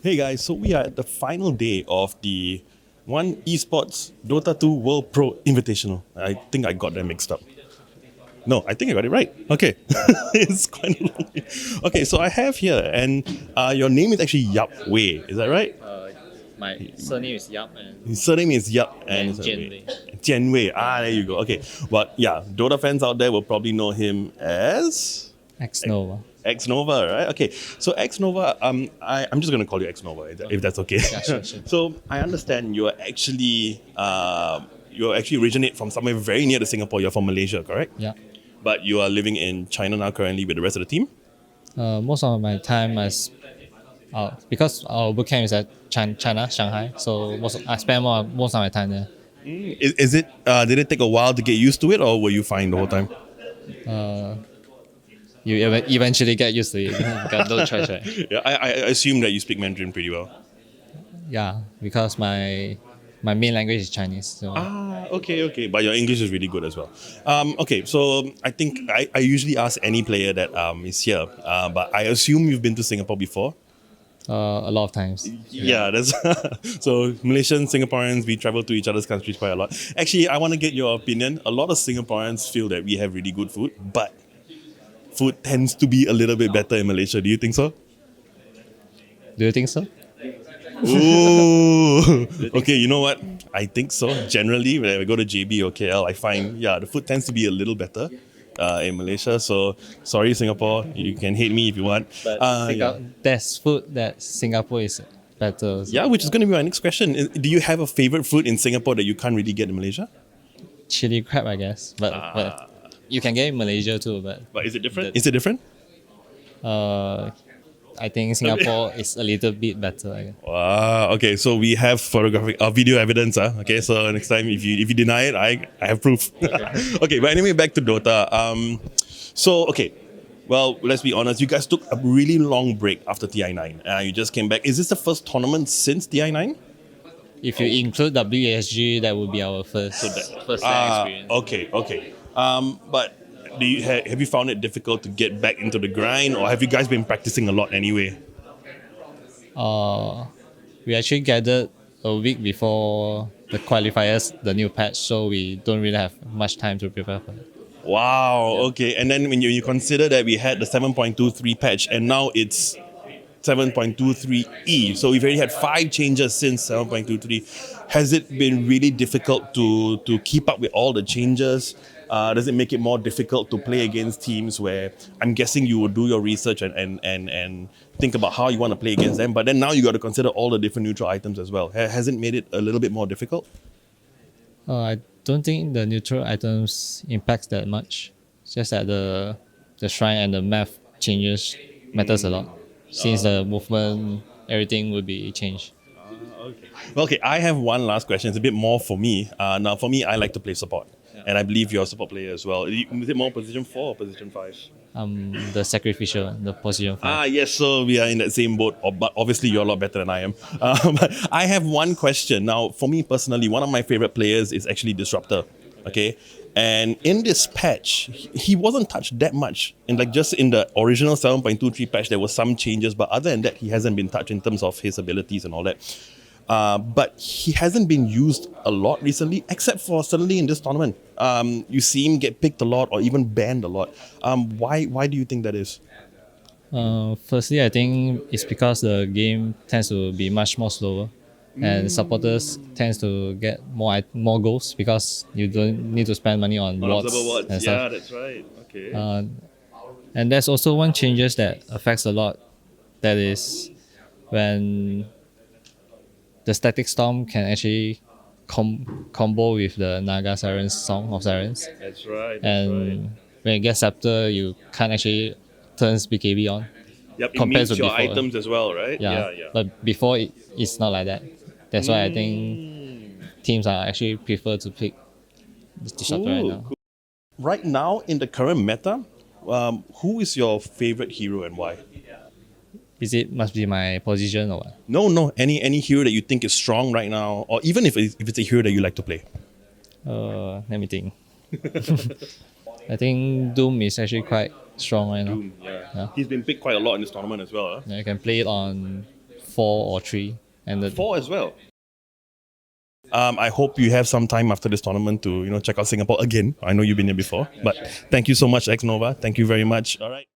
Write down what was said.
Hey guys, so we are at the final day of the One Esports Dota 2 World Pro Invitational. I think I got them mixed up. No, I think I got it right. Okay. It's quite long. Okay, so I have here, and your name is actually Yap Wei, is that right? My surname is Yap and His surname is Yap and And his Jian Wei. Wei. Jian Wei. There you go. Okay, but yeah, Dota fans out there will probably know him as XNova. XNova, right? Okay, so XNova, I'm just going to call you XNova if that's okay. Yeah, sure. So I understand you actually originate from somewhere very near to Singapore. You're from Malaysia, correct? Yeah. But you are living in China now currently with the rest of the team. Most of my time because our bootcamp is at China, Shanghai, so I spend most of my time there. Is it? Did it take a while to get used to it, or were you fine the whole time? You eventually get used to it. You got no choice, right? Yeah, I assume that you speak Mandarin pretty well. Yeah, because my main language is Chinese. So Okay. But your English is really good as well. Okay, so I think I usually ask any player that is here, but I assume you've been to Singapore before. a lot of times. Yeah, that's so Malaysians, Singaporeans, we travel to each other's countries quite a lot. Actually, I want to get your opinion. A lot of Singaporeans feel that we have really good food, but food tends to be a little bit better in Malaysia. Do you think so? Do you think so? Ooh. Okay, you know what? I think so. Generally, when I go to JB or KL, I find the food tends to be a little better in Malaysia. So sorry, Singapore, you can hate me if you want. But there's food that Singapore is better. Yeah, which is going to be my next question. Do you have a favorite food in Singapore that you can't really get in Malaysia? Chili crab, I guess. But you can get in Malaysia too. But is it different? Is it different? I think Singapore is a little bit better. I guess. Wow. Okay, so we have photographic video evidence. Okay, so next time if you deny it, I have proof. Okay, but anyway, back to Dota. Well, let's be honest. You guys took a really long break after TI9. You just came back. Is this the first tournament since TI9? If you include WASG, that would be our first experience. Okay. But have you found it difficult to get back into the grind, or have you guys been practicing a lot anyway? We actually gathered a week before the qualifiers, the new patch, so we don't really have much time to prepare for it. Wow. Okay. And then when you consider that we had the 7.23 patch and now it's 7.23E, so we've already had 5 changes since 7.23. Has it been really difficult to keep up with all the changes? Does it make it more difficult to play against teams where I'm guessing you will do your research and think about how you want to play against them, but then now you got to consider all the different neutral items as well. Has it made it a little bit more difficult? I don't think the neutral items impacts that much. It's just that the shrine and the map changes matters a lot. Since the movement, everything will be changed. Okay, I have one last question. It's a bit more for me. Now, for me, I like to play support. And I believe you're a support player as well. Is it more position 4 or position 5? The sacrificial, the position 5. Yes, so we are in that same boat, but obviously you're a lot better than I am. But I have one question. Now, for me personally, one of my favorite players is actually Disruptor, okay? And in this patch, he wasn't touched that much. And just in the original 7.23 patch, there were some changes, but other than that, he hasn't been touched in terms of his abilities and all that. But he hasn't been used a lot recently, except for suddenly in this tournament. You see him get picked a lot or even banned a lot. Why do you think that is? Firstly, I think it's because the game tends to be much more slower, and supporters tends to get more goals because you don't need to spend money on wards and stuff. Yeah, that's right. Okay. And there's also one changes that affects a lot. That is when the Static Storm can actually combo with the Naga Sirens Song of Sirens. That's right. When it gets Scepter, you can't actually turn BKB on. Yep, it compared means to your before. items as well, right? Yeah. But before it's not like that. That's why I think teams are actually prefer to pick this Disruptor right now. Cool. Right now, in the current meta, who is your favorite hero and why? Must be my position or what? No. Any hero that you think is strong right now, or even if it's a hero that you like to play. Let me think. I think Doom is actually quite strong right now. Doom, yeah. He's been picked quite a lot in this tournament as well. Yeah, you can play it on 4 or 3. And the 4 as well. I hope you have some time after this tournament to check out Singapore again. I know you've been here before, but thank you so much, XNova. Thank you very much. All right.